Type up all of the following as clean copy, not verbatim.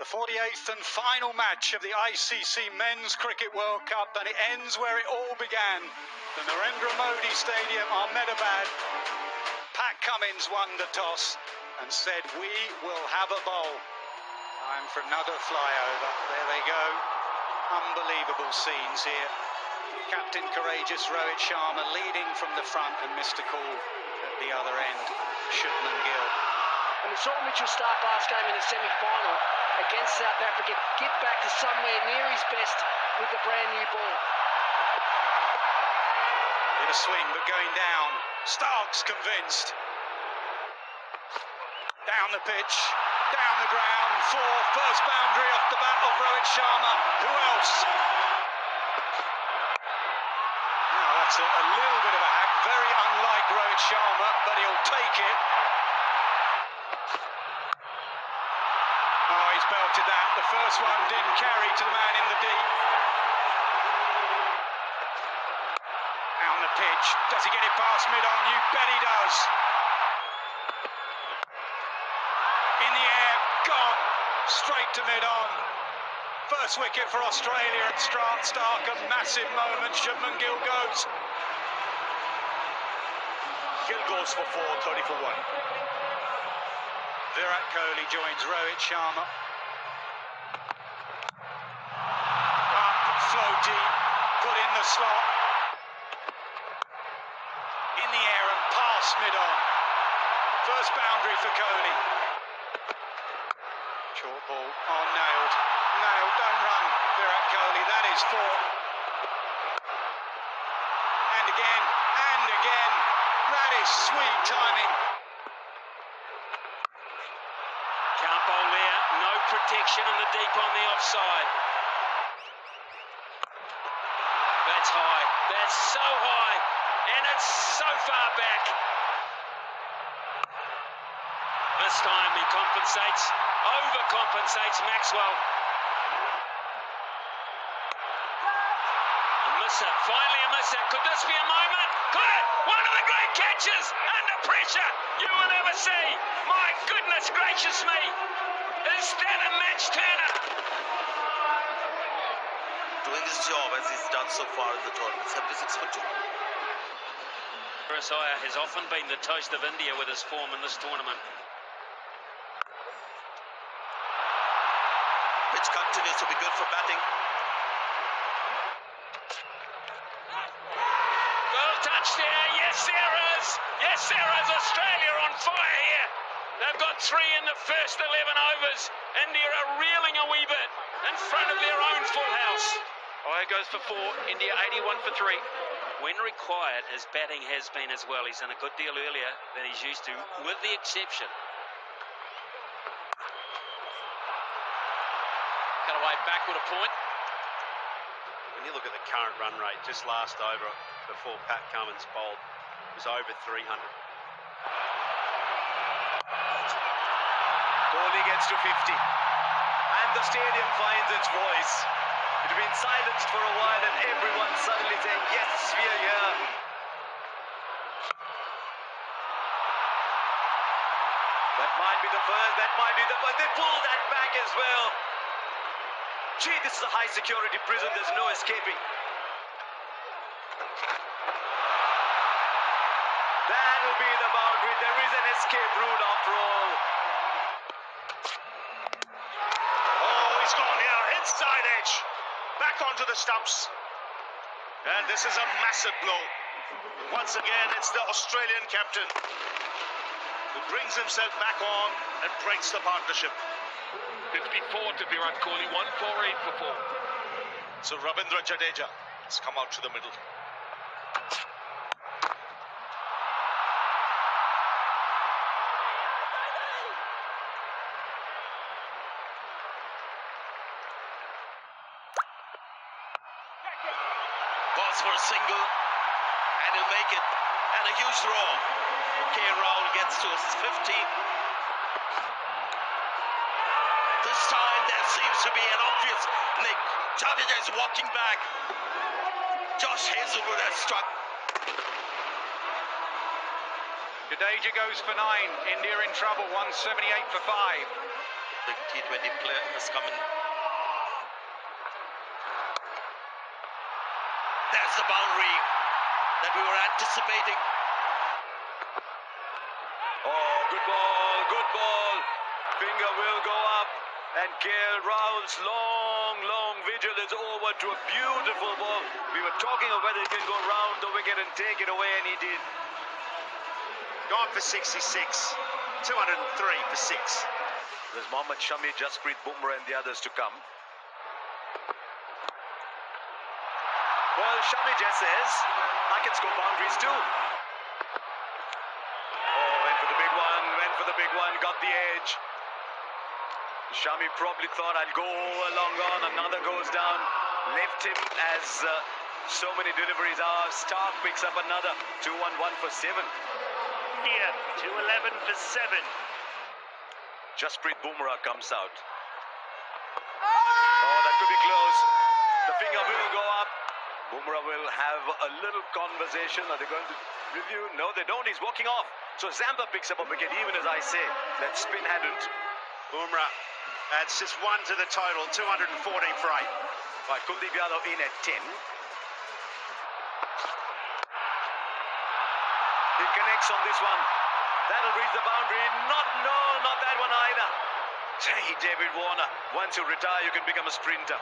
The 48th and final match of the ICC Men's Cricket World Cup, and it ends where it all began. The Narendra Modi Stadium, Ahmedabad. Pat Cummins won the toss and said, "We will have a bowl." Time for another flyover. There they go. Unbelievable scenes here. Captain courageous Rohit Sharma leading from the front, and Mr. Cool at the other end, Shubman Gill. And we saw Mitchell Starc last game in the semi-final against South Africa get back to somewhere near his best with the brand new ball. Bit of swing, but going down. Starc's convinced. Down the pitch, down the ground, first boundary off the bat of Rohit Sharma. Who else? Now that's a little bit of a hack, very unlike Rohit Sharma, but he'll take it. Oh, he's belted that. The first one didn't carry to the man in the deep. Down the pitch. Does he get it past mid-on? You bet he does. In the air, gone. Straight to mid-on. First wicket for Australia at Starc. A massive moment. Shubman Gill goes. Gill goes for 4, 30 for 1. Virat Kohli joins Rohit Sharma. Up, floaty, put in the slot. In the air and past mid-on. First boundary for Kohli. Short ball. Oh, nailed. Nailed. Don't run, Virat Kohli. That is 4. And again. And again. That is sweet timing. Can't bowl there, no protection in the deep on the offside. That's high, that's so high, and it's so far back. This time he compensates, overcompensates Maxwell. A misser, finally a misser. Could this be a moment? Good! One of the great catches under pressure you will ever see. My goodness gracious me. Is that a match turner? Doing his job as he's done so far in the tournament. 76 for 2. Chris Iyer has often been the toast of India with his form in this tournament. Pitch continues to be good for batting. Well touched there, yes there is. Yes there is. Australia on fire here. They've got 3 in the first 11 overs. India are reeling a wee bit in front of their own full house. Iyer goes for 4, India 81 for 3. When required, his batting has been as well. He's done a good deal earlier than he's used to, with the exception. Cut away back with a point. When you look at the current run rate, just last over before Pat Cummins bowled, it was over 300. Kohli gets to 50. And the stadium finds its voice. It had been silenced for a while and everyone suddenly saying, yes, we are here. That might be the first, that might be the first. They pull that back as well. Gee, this is a high security prison, there's no escaping. That will be the boundary. There is an escape route after all. Oh, he's gone here, inside edge. Back onto the stumps. And this is a massive blow. Once again, it's the Australian captain who brings himself back on and breaks the partnership. 54 to Virat Kohli, 148 for 4. So Ravindra Jadeja has come out to the middle. Balls for a single, and he'll make it. And a huge throw. K. Rahul gets to his 50. This time there seems to be an obvious nick. Jadeja is walking back. Josh Hazelwood has struck. Jadeja goes for 9. India in trouble. 178 for 5. The T20 player has come in. There's the boundary that we were anticipating. Oh, good ball, good ball. Finger will go up. And KL Rahul's long vigil is over to a beautiful ball. We were talking of whether he can go round the wicket and take it away, and he did. Gone for 66. 203 for 6. There's Mohammad Shami, Jasprit Bumrah and the others to come. Well, Shami just says, I can score boundaries too. Oh, went for the big one, got the edge. Shami probably thought, I'll go along on, another goes down. Left him as so many deliveries are. Stark picks up another. 2-1-1 for 7. India 211 for 7. Jasprit Bumrah comes out. Oh, that could be close. The finger will go up. Bumrah will have a little conversation. Are they going to review? No, they don't. He's walking off. So Zampa picks up a wicket, even as I say. That spin hadn't. Bumrah adds just 1 to the total, 214 for 8. Right, Kuldeep Yadav in at 10. He connects on this one. That'll reach the boundary. Not that one either. Hey, David Warner, once you retire, you can become a sprinter.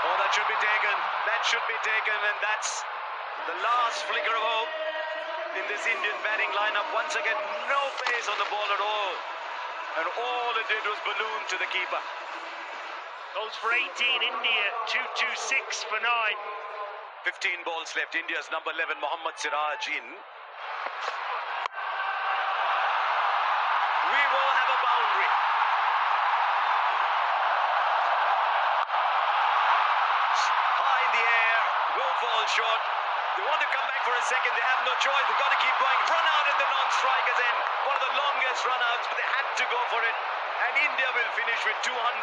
Oh, that should be taken. That should be taken, and that's the last flicker of hope in this Indian batting lineup. Once again, no pace on the ball at all. And all it did was balloon to the keeper. Goes for 18, India 226 for 9. 15 balls left. India's number 11, Mohammad Siraj in. We will have a boundary. High in the air, will fall short. They want to come back for a second. They have no choice. They've got to keep going. Run out at the non-strikers end. One of the longest run-outs, but they had to go for it. And India will finish with 240.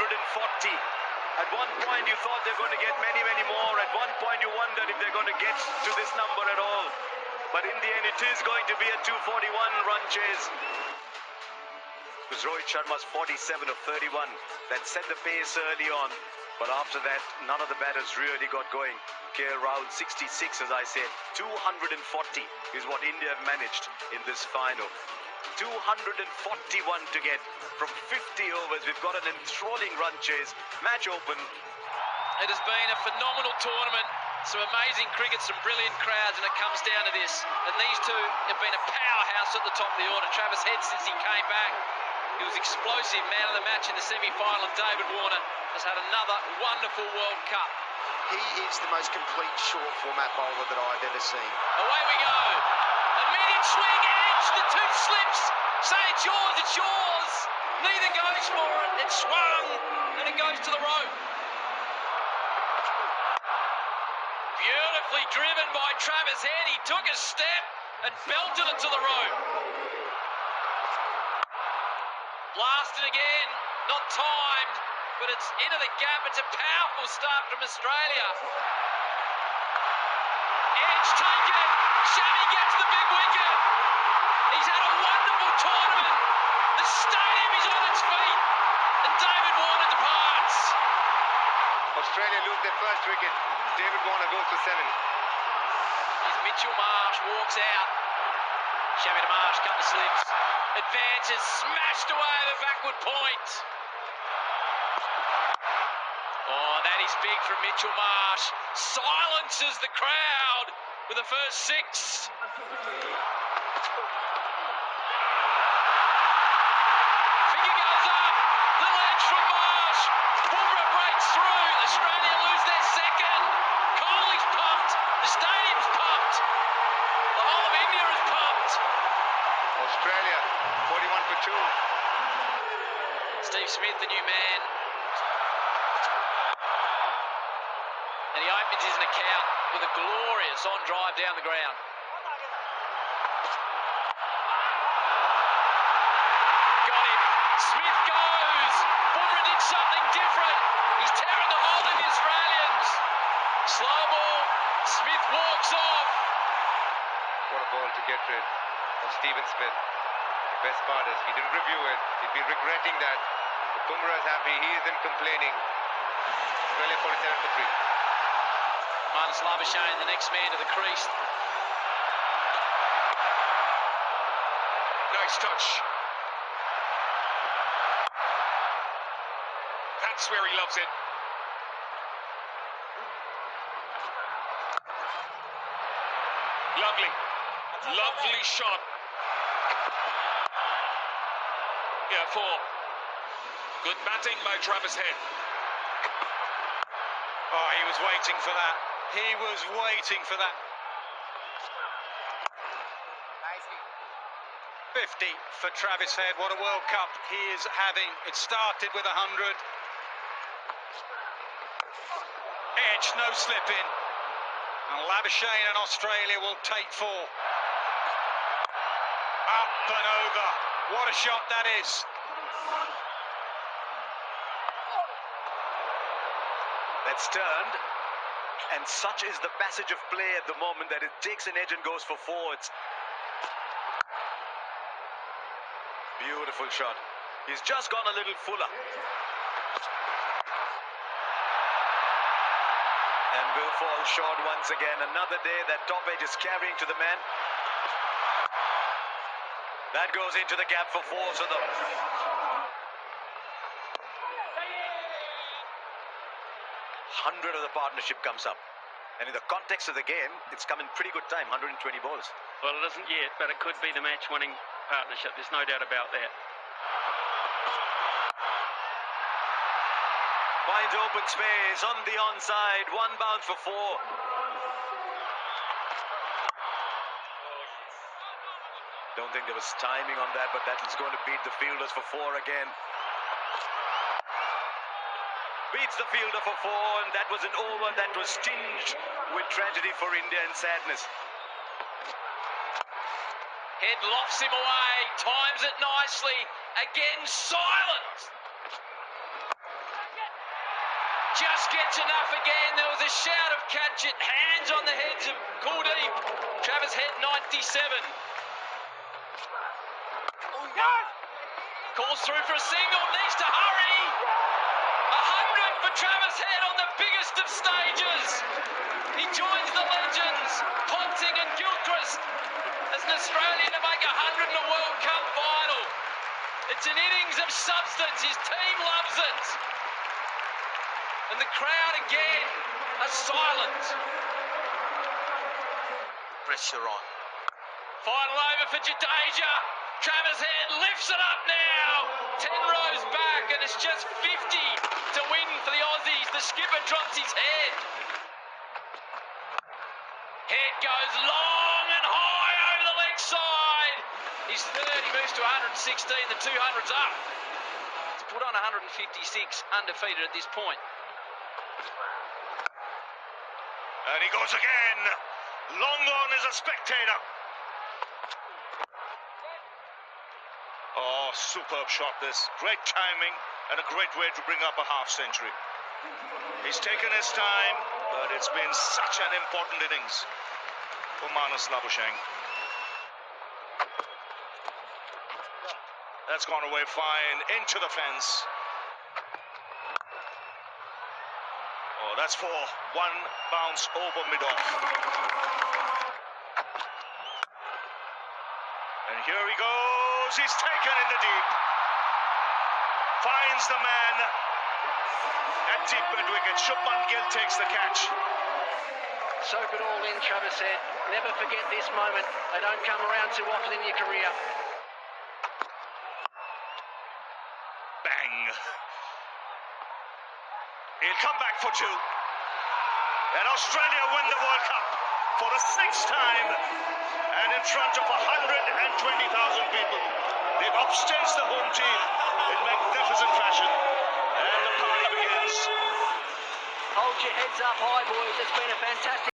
At one point, you thought they're going to get many more. At one point, you wondered if they're going to get to this number at all. But in the end, it is going to be a 241 run chase. It was Rohit Sharma's 47 of 31 that set the pace early on. But after that, none of the batters really got going. KL Rahul 66, as I said. 240 is what India have managed in this final. 241 to get from 50 overs. We've got an enthralling run chase. Match open. It has been a phenomenal tournament. Some amazing cricket, some brilliant crowds, and it comes down to this. And these two have been a powerhouse at the top of the order. Travis Head, since he came back, he was explosive, man of the match in the semi-final. And David Warner has had another wonderful World Cup. He is the most complete short format bowler that I've ever seen. Away we go. Immediate swing, edge, the tooth slips. Say it's yours, it's yours. Neither goes for it. It swung, and it goes to the rope. Beautifully driven by Travis Head. He took a step and belted it to the rope. Blasted again, not timed, but it's into the gap. It's a powerful start from Australia. Edge taken. Shami gets the big wicket. He's had a wonderful tournament. The stadium is on its feet, and David Warner departs. Australia lose their first wicket. David Warner goes for 7. Here's Mitchell Marsh, walks out. Shami to Marsh, couple of slips. Advances, smashed away the backward point. Oh, that is big from Mitchell Marsh. Silences the crowd with the first 6. Finger goes up. Little edge from Marsh. Bumrah breaks through. Australia lose their second. Kohli's pumped. The stadium's pumped. The whole of India is pumped. Australia 41 for 2. Steve Smith, the new man. And he opens his account with a glorious on drive down the ground. Got him. Smith goes. Bumrah did something different. He's tearing the hole in the Australians. Slow ball. Smith walks off. What a ball to get rid of Stephen Smith. best part is he didn't review it. He'd be regretting that. But Bumrah's happy. He isn't complaining. Australia 47 for 3. Marnus Labuschagne, the next man to the crease. Nice touch. That's where he loves it. Lovely shot. Yeah, 4. Good batting by Travis Head. Oh, he was waiting for that. He was waiting for that. 50 for Travis Head. What a World Cup he is having. It started with 100. Edge, no slip in. And Labuschagne and Australia will take 4. Up and over. What a shot that is. That's turned, and such is the passage of play at the moment that it takes an edge and goes for 4. It's beautiful shot. He's just gone a little fuller. And will fall short once again. Another day that top edge is carrying to the man. That goes into the gap for 4, so the 100 of the partnership comes up. And in the context of the game, it's come in pretty good time, 120 balls. Well, it isn't yet, but it could be the match-winning partnership. There's no doubt about that. Finds open space on the onside. 1 bounce for 4. Don't think there was timing on that, but that is going to beat the fielders for 4 again. Beats the fielder for 4, and that was an over that was tinged with tragedy for India and sadness. Head lofts him away, times it nicely. Again, silent. Just gets enough again. There was a shout of catch it. Hands on the heads of Kuldeep. Travis Head, 97. Calls through for a single, needs to hurry. 100 for Travis Head on the biggest of stages. He joins the legends, Ponting and Gilchrist, as an Australian to make 100 in a World Cup final. It's an innings of substance. His team loves it. And the crowd again are silent. Pressure on. Final over for Jadeja. Travis Head lifts it up now. 10 rows back, and it's just 50 to win for the Aussies. The skipper drops his head. Head goes long and high over the leg side. He's third. He moves to 116. The 200's up. He's put on 156, undefeated at this point. And he goes again. Long on is a spectator. Oh, superb shot this. Great timing and a great way to bring up a half century. He's taken his time, but it's been such an important innings for Marnus Labuschagne. That's gone away fine, into the fence. Oh, that's 4. 1 bounce over mid-off. And here he goes. He's taken in the deep. Finds the man at deep mid-wicket. Shubman Gill takes the catch. Soak it all in, Travis said. Never forget this moment. They don't come around too often in your career. Bang. He'll come back for 2. And Australia win the World Cup for the 6th time. And in front of 120,000 people. They've upstaged the home team in magnificent fashion. And the party begins. Hold your heads up high, boys. It's been a fantastic